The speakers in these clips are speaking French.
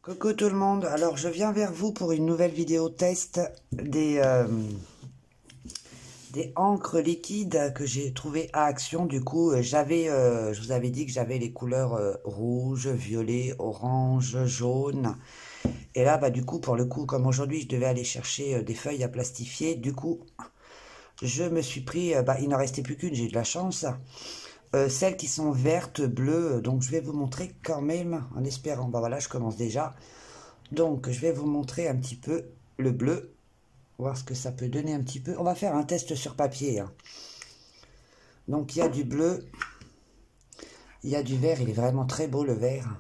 Coucou tout le monde, alors je viens vers vous pour une nouvelle vidéo test des encres liquides que j'ai trouvé à Action. Du coup, je vous avais dit que j'avais les couleurs rouge, violet, orange, jaune. Et là, bah, du coup, pour le coup, comme aujourd'hui, je devais aller chercher des feuilles à plastifier, du coup, je me suis pris, il n'en restait plus qu'une, j'ai eu de la chance. Celles qui sont vertes, bleues, donc je vais vous montrer quand même, en espérant, bah voilà, je commence déjà. Donc, je vais vous montrer un petit peu le bleu, voir ce que ça peut donner un petit peu. On va faire un test sur papier, hein. Donc, il y a du bleu, il y a du vert, il est vraiment très beau le vert.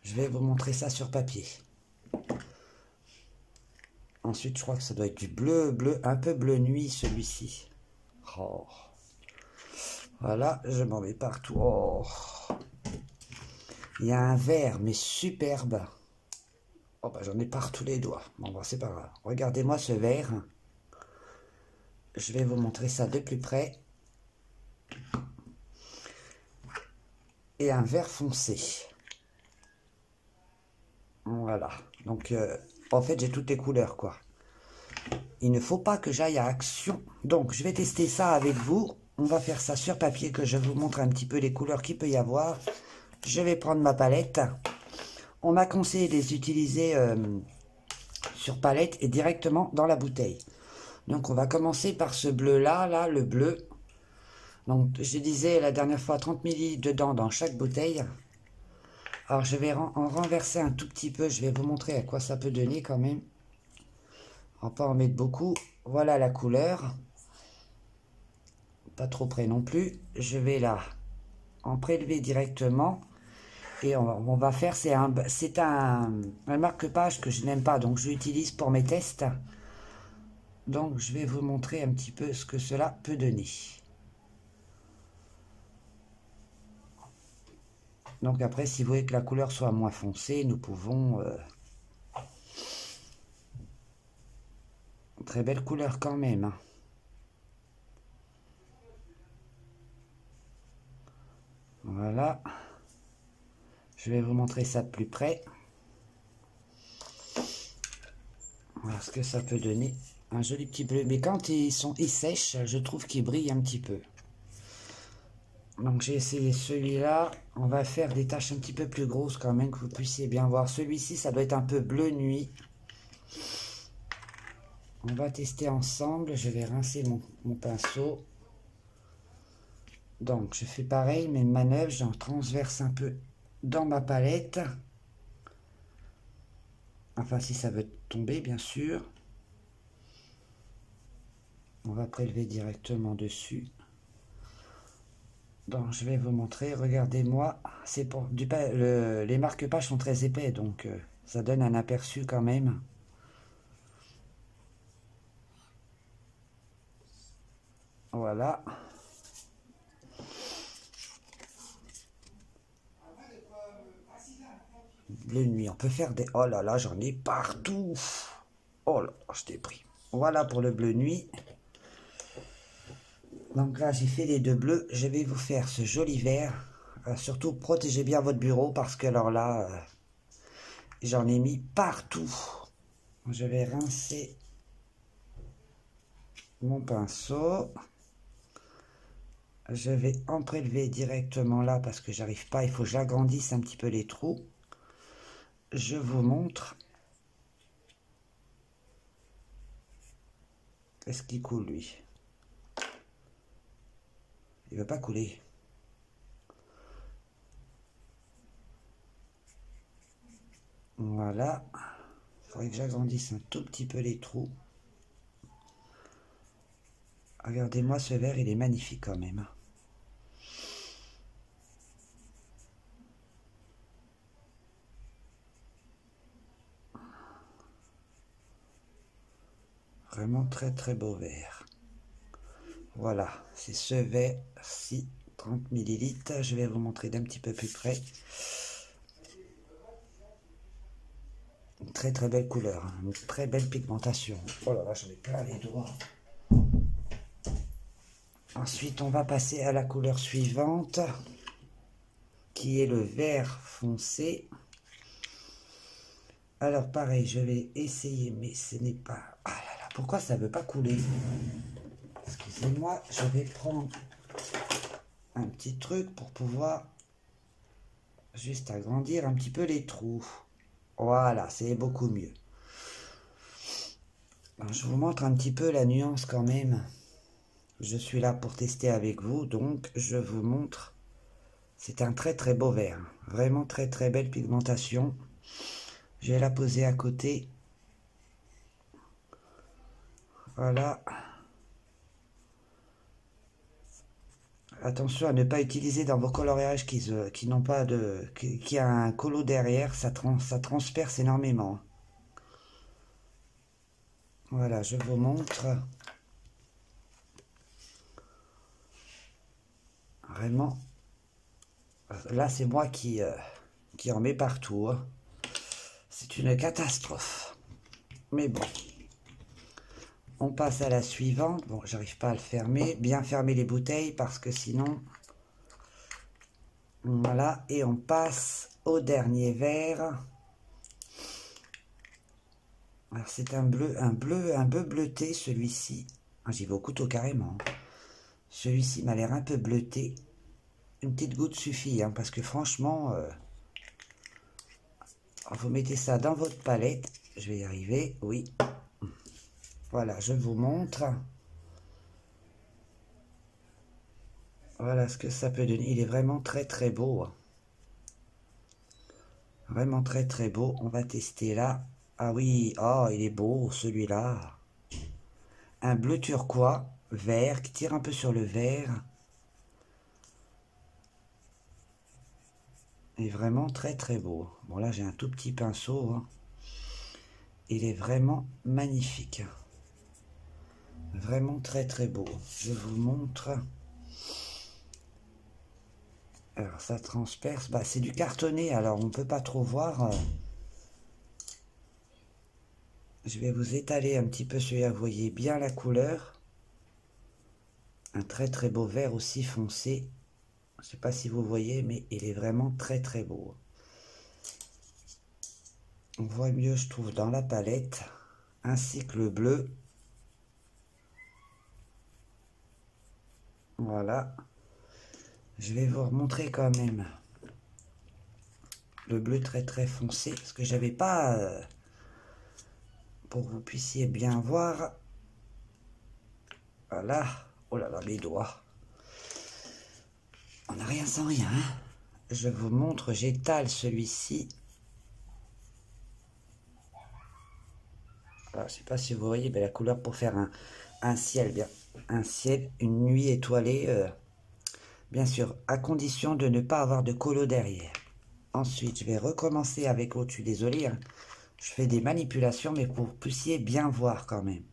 Je vais vous montrer ça sur papier. Ensuite, je crois que ça doit être du bleu, un peu bleu nuit celui-ci. Oh. Voilà, je m'en mets partout. Oh. Il y a un vert, mais superbe. Oh bah j'en ai partout les doigts. Bon bah c'est pas grave. Regardez-moi ce vert. Je vais vous montrer ça de plus près. Et un vert foncé. Voilà. Donc en fait j'ai toutes les couleurs quoi. Il ne faut pas que j'aille à Action. Donc je vais tester ça avec vous. On va faire ça sur papier, que je vous montre un petit peu les couleurs qu'il peut y avoir. Je vais prendre ma palette. On m'a conseillé de les utiliser sur palette et directement dans la bouteille. Donc on va commencer par ce bleu là, le bleu. Donc je disais la dernière fois 30 ml dedans dans chaque bouteille. Alors je vais en renverser un tout petit peu, je vais vous montrer à quoi ça peut donner quand même. On va pas en mettre beaucoup. Voilà la couleur. Pas trop près non plus. Je vais là en prélever directement. Et on va faire, c'est un marque-page que je n'aime pas, donc je l'utilise pour mes tests. Donc je vais vous montrer un petit peu ce que cela peut donner. Donc après, si vous voulez que la couleur soit moins foncée, nous pouvons... Très belle couleur quand même, hein. Voilà. Je vais vous montrer ça de plus près. Voilà ce que ça peut donner. Un joli petit bleu. Mais quand ils sèchent, je trouve qu'ils brillent un petit peu. Donc j'ai essayé celui-là. On va faire des taches un petit peu plus grosses quand même, que vous puissiez bien voir. Celui-ci, ça doit être un peu bleu nuit. On va tester ensemble. Je vais rincer mon pinceau. Donc je fais pareil, même manœuvre. J'en transverse un peu dans ma palette. Enfin, si ça veut tomber, bien sûr. On va prélever directement dessus. Donc, je vais vous montrer. Regardez-moi. C'est pour les marque-pages sont très épais, donc ça donne un aperçu quand même. Voilà. Bleu nuit. On peut faire des... Oh là là, j'en ai partout. Oh là, je t'ai pris. Voilà pour le bleu nuit. Donc là, j'ai fait les deux bleus. Je vais vous faire ce joli vert. Surtout, protégez bien votre bureau parce que alors là, j'en ai mis partout. Je vais rincer mon pinceau. Je vais en prélever directement là parce que j'arrive pas. Il faut que j'agrandisse un petit peu les trous. Je vous montre. Est-ce qu'il coule lui? Il veut pas couler. Voilà. Il faudrait que j'agrandisse un tout petit peu les trous. Regardez-moi ce vert, il est magnifique quand même. Vraiment très très beau vert. Voilà, c'est ce vert-ci, 30 ml. Je vais vous montrer d'un petit peu plus près. Une très très belle couleur, hein, une très belle pigmentation. Oh là là, j'en ai plein les doigts. Ensuite, on va passer à la couleur suivante. qui est le vert foncé. Alors pareil, je vais essayer, mais ce n'est pas... Ah là là, pourquoi ça ne veut pas couler? Excusez-moi, je vais prendre un petit truc pour pouvoir juste agrandir un petit peu les trous. Voilà, c'est beaucoup mieux. Alors, je vous montre un petit peu la nuance quand même. Je suis là pour tester avec vous, donc je vous montre. C'est un très très beau vert. Vraiment très très belle pigmentation. Je vais la poser à côté. Voilà. Attention à ne pas utiliser dans vos coloriages qui n'ont pas de... qui a un colo derrière, ça transperce énormément. Voilà, je vous montre. Vraiment. Là, c'est moi qui en mets partout. Hein. C'est une catastrophe. Mais bon. On passe à la suivante. Bon, j'arrive pas à le fermer. Bien fermer les bouteilles parce que sinon... Voilà. Et on passe au dernier verre. Alors c'est un peu bleuté celui-ci. J'y vais au couteau carrément. Celui-ci m'a l'air un peu bleuté. Une petite goutte suffit, hein, parce que franchement... vous mettez ça dans votre palette. Je vais y arriver, oui. Voilà, je vous montre. Voilà ce que ça peut donner. Il est vraiment très très beau. Vraiment très très beau. On va tester là. Ah oui, oh, il est beau celui-là. Un bleu turquois, vert, qui tire un peu sur le vert. Il est vraiment très très beau. Bon là j'ai un tout petit pinceau. Hein. Il est vraiment magnifique. Vraiment très très beau. Je vous montre. Alors ça transperce. Bah, c'est du cartonné, alors on ne peut pas trop voir. Je vais vous étaler un petit peu celui-là. Vous voyez bien la couleur. Un très très beau vert aussi foncé. Je ne sais pas si vous voyez, mais il est vraiment très très beau. On voit mieux, je trouve, dans la palette. Ainsi que le bleu. Voilà. Je vais vous remontrer quand même le bleu très très foncé. Parce que j'avais pas... pour que vous puissiez bien voir. Voilà. Oh là là, mes doigts. On n'a rien sans rien. Hein. Je vous montre, j'étale celui-ci. Alors, je ne sais pas si vous voyez la couleur pour faire un ciel, bien, un ciel, une nuit étoilée, bien sûr, à condition de ne pas avoir de colo derrière. Ensuite, je vais recommencer avec l'autre. Je suis désolé, hein. Je fais des manipulations, mais pour que vous puissiez bien voir quand même.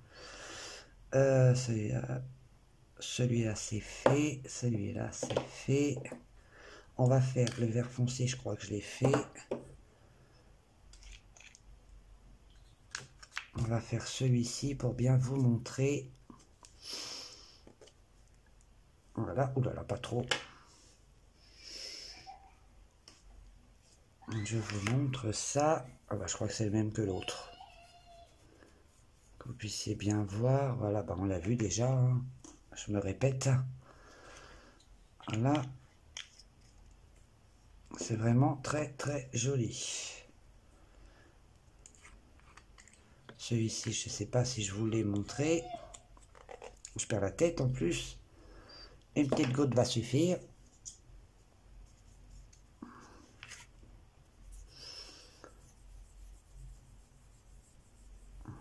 Celui-là, c'est fait. Celui-là, c'est fait. On va faire le vert foncé, je crois que je l'ai fait. On va faire celui-ci pour bien vous montrer. Voilà, oulala, pas trop. Je vous montre ça. Ah bah, je crois que c'est le même que l'autre. Que vous puissiez bien voir. Voilà, bah, on l'a vu déjà. Hein. Je me répète. Voilà. C'est vraiment très très joli. Celui-ci, je ne sais pas si je vous l'ai montré. Je perds la tête en plus. Une petite goutte va suffire.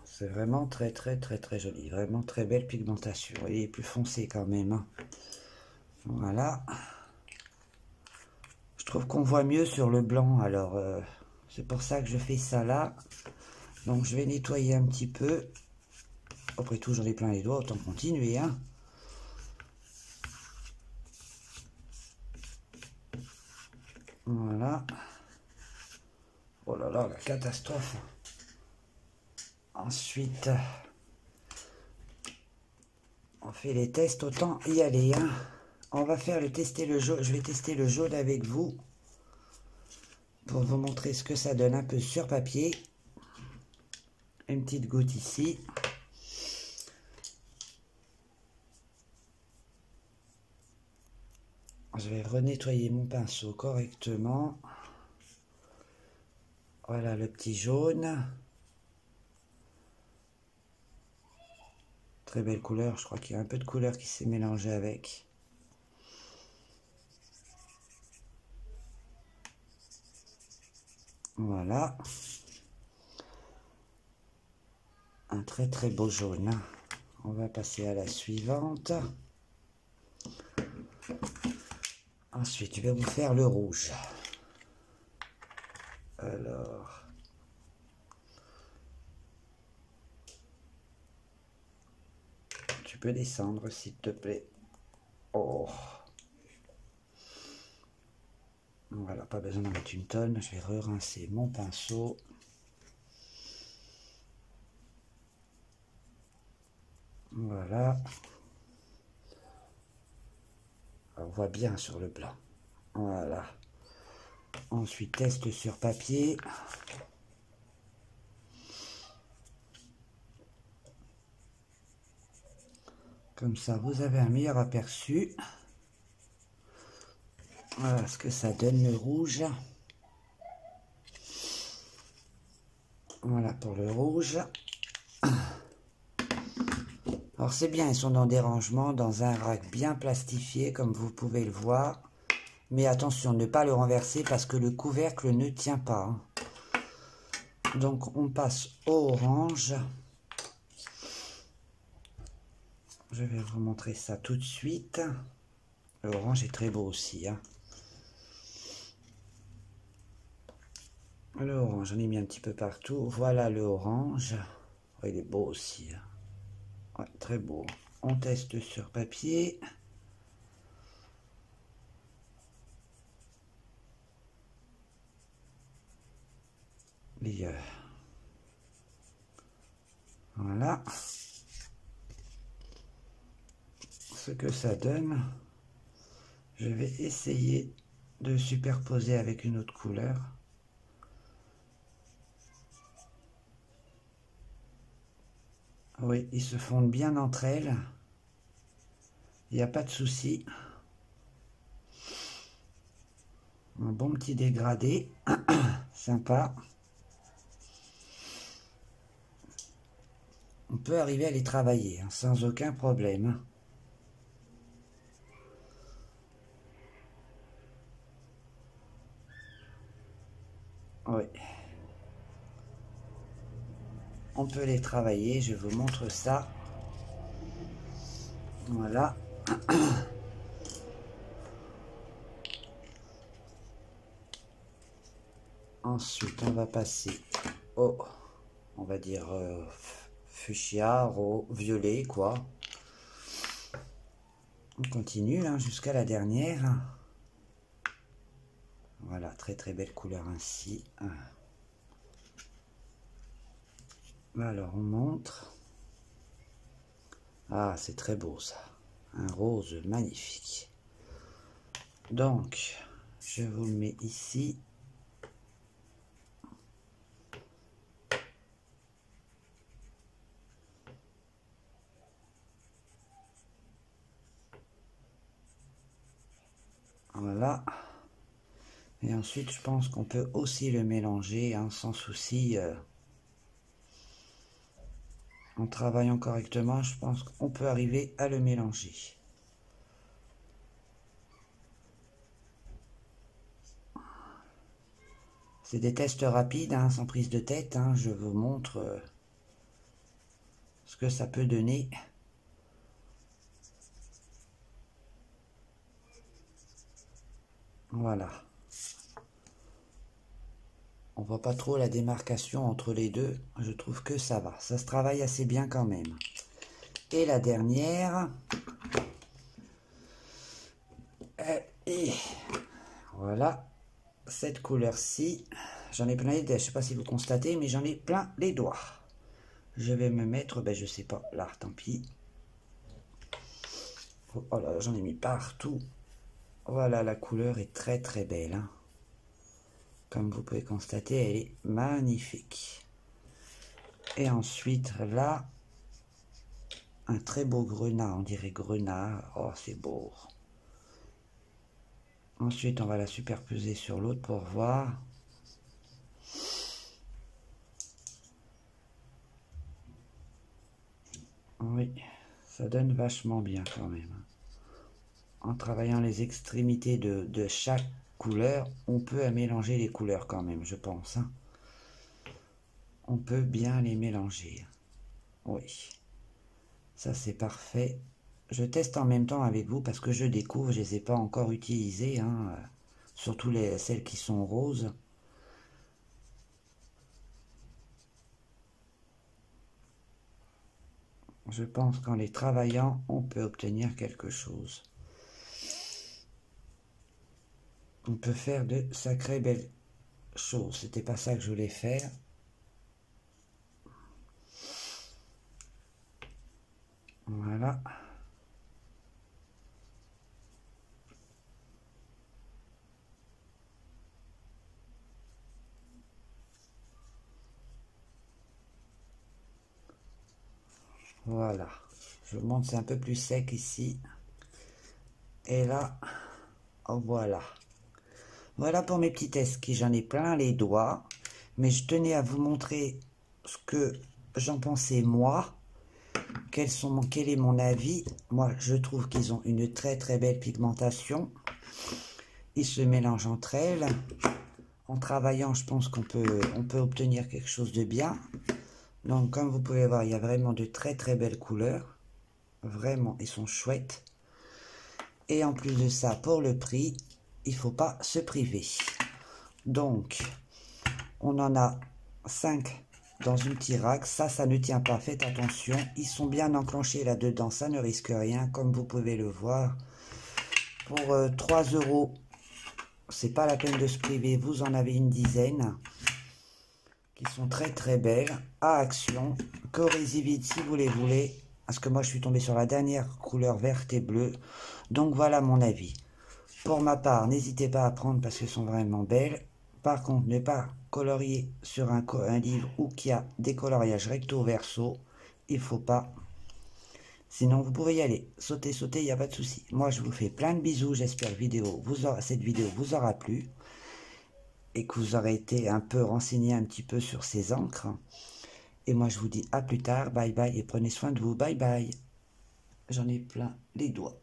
C'est vraiment très très très très joli. Vraiment très belle pigmentation. Il est plus foncé quand même. Hein. Voilà. Je trouve qu'on voit mieux sur le blanc. Alors, c'est pour ça que je fais ça là. Donc, je vais nettoyer un petit peu. Après tout, j'en ai plein les doigts. Autant continuer. Hein. Voilà. Oh là là, la catastrophe. Ensuite, on fait les tests, autant y aller. Hein. On va faire tester le jaune. Je vais tester le jaune avec vous. pour vous montrer ce que ça donne un peu sur papier. Une petite goutte ici. Je vais renettoyer mon pinceau correctement. Voilà le petit jaune. Très belle couleur, je crois qu'il y a un peu de couleur qui s'est mélangée avec. Voilà. Un très très beau jaune. On va passer à la suivante. Ensuite, je vais vous faire le rouge. Alors... Tu peux descendre, s'il te plaît. Oh. Voilà, pas besoin d'en mettre une tonne. Je vais re-rincer mon pinceau. Voilà. On voit bien sur le blanc. Voilà. Ensuite, test sur papier. Comme ça, vous avez un meilleur aperçu. Voilà ce que ça donne le rouge. Voilà pour le rouge. Alors c'est bien, ils sont dans des rangements, dans un rack bien plastifié, comme vous pouvez le voir. Mais attention, ne pas le renverser parce que le couvercle ne tient pas. Donc on passe au orange. Je vais vous montrer ça tout de suite. L'orange est très beau aussi. Le orange, j'en ai mis un petit peu partout. Voilà le orange. Oh, il est beau aussi. Ouais, très beau. On teste sur papier. Et voilà. Ce que ça donne. Je vais essayer de superposer avec une autre couleur. Oui, ils se fondent bien entre elles. Il n'y a pas de souci. Un bon petit dégradé. Sympa. On peut arriver à les travailler sans aucun problème. Oui. On peut les travailler, je vous montre ça. Voilà. Ensuite, on va passer au, on va dire, fuchsia, au violet, quoi. On continue jusqu'à la dernière. Voilà, très très belle couleur ainsi. Alors, on montre. Ah, c'est très beau ça. Un rose magnifique. Donc, je vous le mets ici. Voilà. Et ensuite, je pense qu'on peut aussi le mélanger sans souci. En travaillant correctement, je pense qu'on peut arriver à le mélanger. C'est des tests rapides, sans prise de tête. Je vous montre ce que ça peut donner. Voilà. On voit pas trop la démarcation entre les deux. Je trouve que ça va. Ça se travaille assez bien quand même. Et la dernière. Et voilà. Cette couleur-ci. J'en ai plein les doigts. Je sais pas si vous constatez, mais j'en ai plein les doigts. Je vais me mettre, je sais pas, là, tant pis. Oh là, j'en ai mis partout. Voilà, la couleur est très très belle. Comme vous pouvez constater, elle est magnifique. Et ensuite, là, un très beau grenat, on dirait grenat. Oh, c'est beau. Ensuite, on va la superposer sur l'autre pour voir. Oui, ça donne vachement bien quand même. En travaillant les extrémités de chaque couleur, on peut mélanger les couleurs quand même, je pense. Hein. On peut bien les mélanger. Oui, ça c'est parfait. Je teste en même temps avec vous parce que je découvre, je ne les ai pas encore utilisées, hein, surtout celles qui sont roses. Je pense qu'en les travaillant, on peut obtenir quelque chose. On peut faire de sacrées belles choses. C'était pas ça que je voulais faire. Voilà. Voilà. Je vous montre, c'est un peu plus sec ici. Et là, oh, voilà. Voilà pour mes petits esquisses. J'en ai plein les doigts. Mais je tenais à vous montrer ce que j'en pensais moi. Quel est mon avis? Moi, je trouve qu'ils ont une très très belle pigmentation. Ils se mélangent entre elles. En travaillant, je pense qu'on peut obtenir quelque chose de bien. Donc, comme vous pouvez voir, il y a vraiment de très très belles couleurs. Vraiment, ils sont chouettes. Et en plus de ça, pour le prix, il ne faut pas se priver. Donc, on en a 5 dans une tirac. Ça ne tient pas, faites attention. Ils sont bien enclenchés là-dedans, ça ne risque rien, comme vous pouvez le voir. Pour 3 €, c'est pas la peine de se priver, vous en avez une dizaine. Qui sont très très belles, à action, corrosivide si vous les voulez. Parce que moi je suis tombé sur la dernière couleur verte et bleue. Donc voilà mon avis. Pour ma part, n'hésitez pas à prendre parce qu'elles sont vraiment belles. Par contre, ne pas colorier sur un livre où il y a des coloriages recto verso. Il ne faut pas. Sinon, vous pouvez y aller. Sautez, sautez, il n'y a pas de souci. Moi, je vous fais plein de bisous. J'espère que cette vidéo vous aura plu. Et que vous aurez été un peu renseigné un petit peu sur ces encres. Et moi, je vous dis à plus tard. Bye bye et prenez soin de vous. Bye bye. J'en ai plein les doigts.